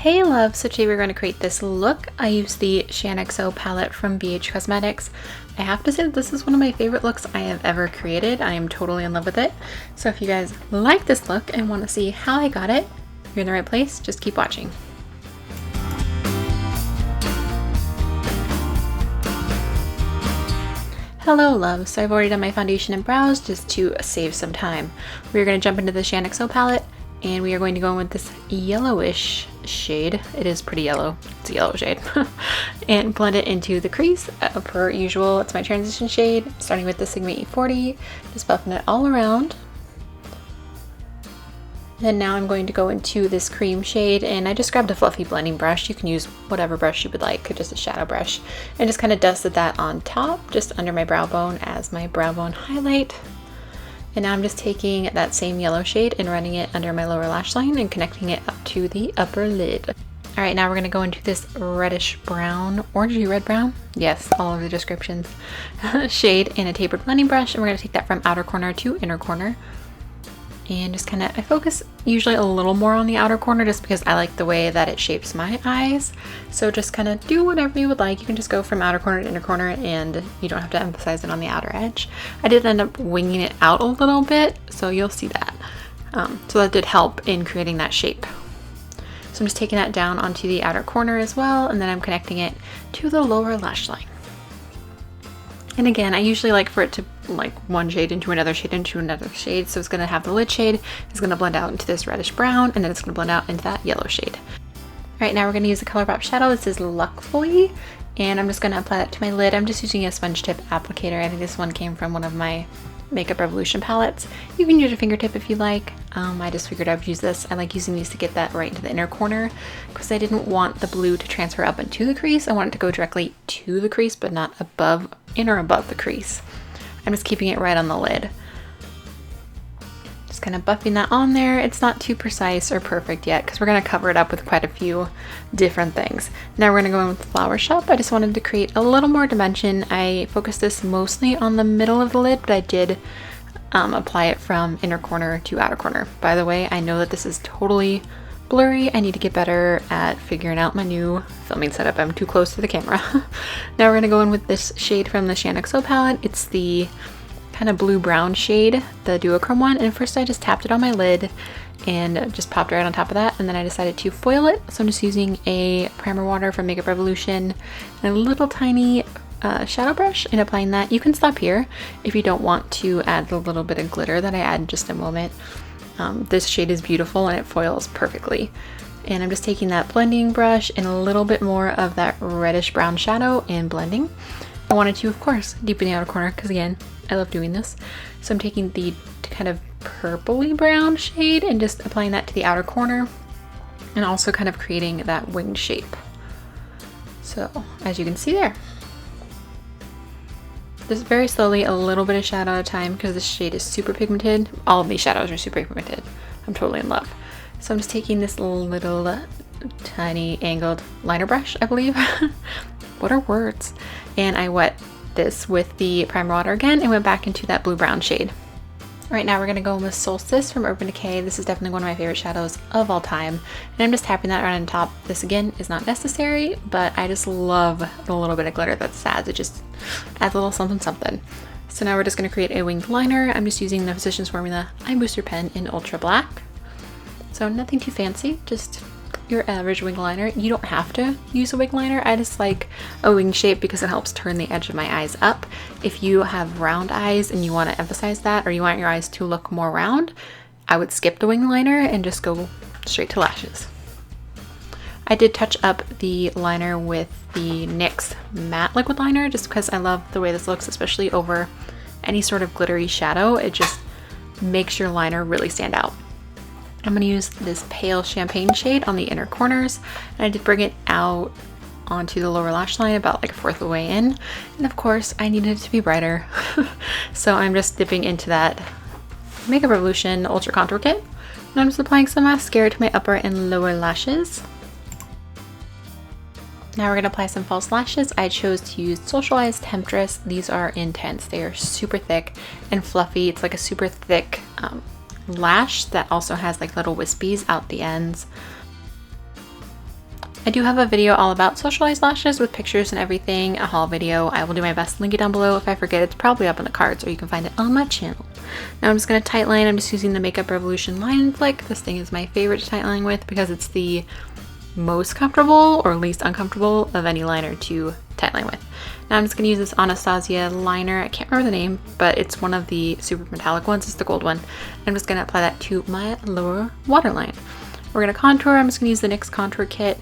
Hey love, so today we're going to create this look. I use the Shaaanxo palette from Bh Cosmetics. I have to say that this is one of my favorite looks I have ever created. I am totally in love with it. So if you guys like this look and want to see how I got it, you're in the right place. Just keep watching. Hello love, so I've already done my foundation and brows just to save some time. We're going to jump into the Shaaanxo palette and we are going to go in with this yellowish shade. It is pretty yellow. It's a yellow shade. And blend it into the crease. Per usual, it's my transition shade, starting with the Sigma E40, just buffing it all around. And now I'm going to go into this cream shade, and I just grabbed a fluffy blending brush. You can use whatever brush you would like, just a shadow brush, and just kind of dusted that on top, just under my brow bone as my brow bone highlight. And now I'm just taking that same yellow shade and running it under my lower lash line and connecting it up to the upper lid. All right, now we're gonna go into this reddish brown, orangey red brown, yes, all of the descriptions, shade in a tapered blending brush, and we're gonna take that from outer corner to inner corner. And just kind of, I focus usually a little more on the outer corner just because I like the way that it shapes my eyes. So just kind of do whatever you would like. You can just go from outer corner to inner corner and you don't have to emphasize it on the outer edge. I did end up winging it out a little bit, so you'll see that. So that did help in creating that shape. So I'm just taking that down onto the outer corner as well, and then I'm connecting it to the lower lash line. And again, I usually like for it to like one shade into another shade into another shade. So it's going to have the lid shade, it's going to blend out into this reddish brown, and then it's going to blend out into that yellow shade. All right, now we're going to use the Colourpop shadow. This is Luckfully, and I'm just going to apply that to my lid. I'm just using a sponge tip applicator. I think this one came from one of my Makeup Revolution palettes. You can use your fingertip if you like. I just figured I would use this. I like using these to get that right into the inner corner because I didn't want the blue to transfer up into the crease. I want it to go directly to the crease, but not above, in or above the crease. I'm just keeping it right on the lid. Just kind of buffing that on there. It's not too precise or perfect yet because we're going to cover it up with quite a few different things. Now we're going to go in with Flower Shop. I just wanted to create a little more dimension. I focused this mostly on the middle of the lid, but I did apply it from inner corner to outer corner. By the way, I know that this is totally blurry. I need to get better at figuring out my new filming setup. I'm too close to the camera. Now we're going to go in with this shade from the Shaaanxo palette. It's the kind of blue-brown shade, the duochrome one, and first I just tapped it on my lid and just popped right on top of that, and then I decided to foil it. So I'm just using a primer water from Makeup Revolution and a little tiny shadow brush and applying that. You can stop here if you don't want to add the little bit of glitter that I add in just a moment. This shade is beautiful and it foils perfectly. And I'm just taking that blending brush and a little bit more of that reddish brown shadow and blending. I wanted to, of course, deepen the outer corner because again, I love doing this. So I'm taking the kind of purpley brown shade and just applying that to the outer corner and also kind of creating that winged shape. So as you can see there, just very slowly, a little bit of shadow at a time because this shade is super pigmented. All of these shadows are super pigmented. I'm totally in love. So I'm just taking this little tiny angled liner brush, I believe. What are words? And I wet this with the primer water again and went back into that blue-brown shade. All right, now we're gonna go in with Solstice from Urban Decay. This is definitely one of my favorite shadows of all time. And I'm just tapping that right on top. This again is not necessary, but I just love the little bit of glitter that this adds. It just adds a little something something. So now we're just gonna create a winged liner. I'm just using the Physicians Formula Eye Booster pen in Ultra Black. So nothing too fancy, just your average wing liner. You don't have to use a wing liner. I just like a wing shape because it helps turn the edge of my eyes up. If you have round eyes and you want to emphasize that, or you want your eyes to look more round, I would skip the wing liner and just go straight to lashes. I did touch up the liner with the NYX matte liquid liner just because I love the way this looks, especially over any sort of glittery shadow. It just makes your liner really stand out. I'm going to use this pale champagne shade on the inner corners, and I did bring it out onto the lower lash line about like a fourth of the way in, and of course I needed it to be brighter. So I'm just dipping into that Makeup Revolution Ultra Contour Kit, and I'm just applying some mascara to my upper and lower lashes. Now we're going to apply some false lashes. I chose to use Socialized Temptress. These are intense. They are super thick and fluffy. It's like a super thick lash that also has like little wispies out the ends. I do have a video all about socialized lashes with pictures and everything, a haul video. I will do my best to link it down below. If I forget, it's probably up in the cards, or you can find it on my channel. Now I'm just going to tightline. I'm just using the Makeup Revolution Line Flick. This thing is my favorite to tightline with because it's the most comfortable or least uncomfortable of any liner to tightline with. Now I'm just going to use this Anastasia liner. I can't remember the name, but it's one of the super metallic ones. It's the gold one. I'm just going to apply that to my lower waterline. We're going to contour. I'm just going to use the NYX Contour Kit.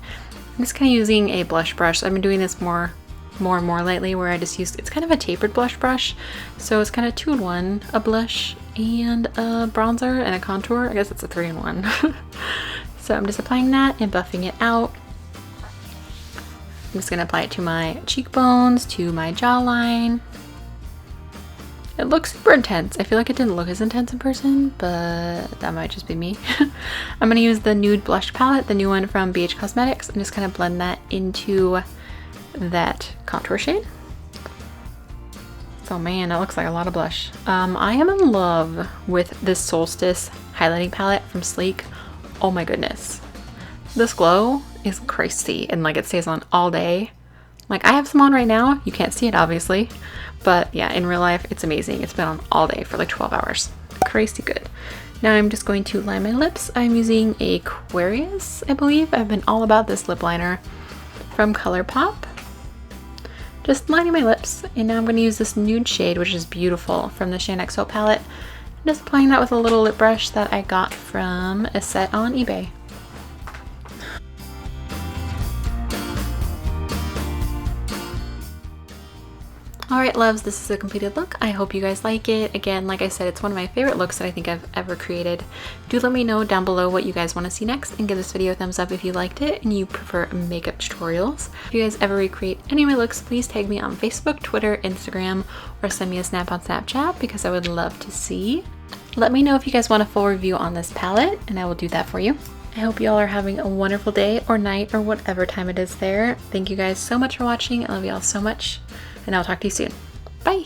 I'm just kind of using a blush brush. I've been doing this more and more lately, where I just use, it's kind of a tapered blush brush. So it's kind of 2-in-1, a blush and a bronzer and a contour. I guess it's a 3-in-1. So I'm just applying that and buffing it out. I'm just going to apply it to my cheekbones, to my jawline. It looks super intense. I feel like it didn't look as intense in person, but that might just be me. I'm going to use the Nude Blush Palette, the new one from BH Cosmetics, and just kind of blend that into that contour shade. So man, that looks like a lot of blush. I am in love with this Solstice highlighting palette from Sleek. Oh my goodness. This glow is crazy, and like it stays on all day. Like I have some on right now. You can't see it obviously, but yeah, in real life it's amazing. It's been on all day for like 12 hours. Crazy good. Now I'm just going to line my lips. I'm using Aquarius, I believe. I've been all about this lip liner from Colourpop. Just lining my lips, and now I'm going to use this nude shade, which is beautiful, from the Shaaanxo palette. I'm just applying that with a little lip brush that I got from a set on eBay. Alright loves, this is a completed look. I hope you guys like it. Again, like I said, it's one of my favorite looks that I think I've ever created. Do let me know down below what you guys want to see next, and give this video a thumbs up if you liked it and you prefer makeup tutorials. If you guys ever recreate any of my looks, please tag me on Facebook, Twitter, Instagram, or send me a snap on Snapchat because I would love to see. Let me know if you guys want a full review on this palette, and I will do that for you. I hope you all are having a wonderful day or night or whatever time it is there. Thank you guys so much for watching. I love you all so much, and I'll talk to you soon. Bye!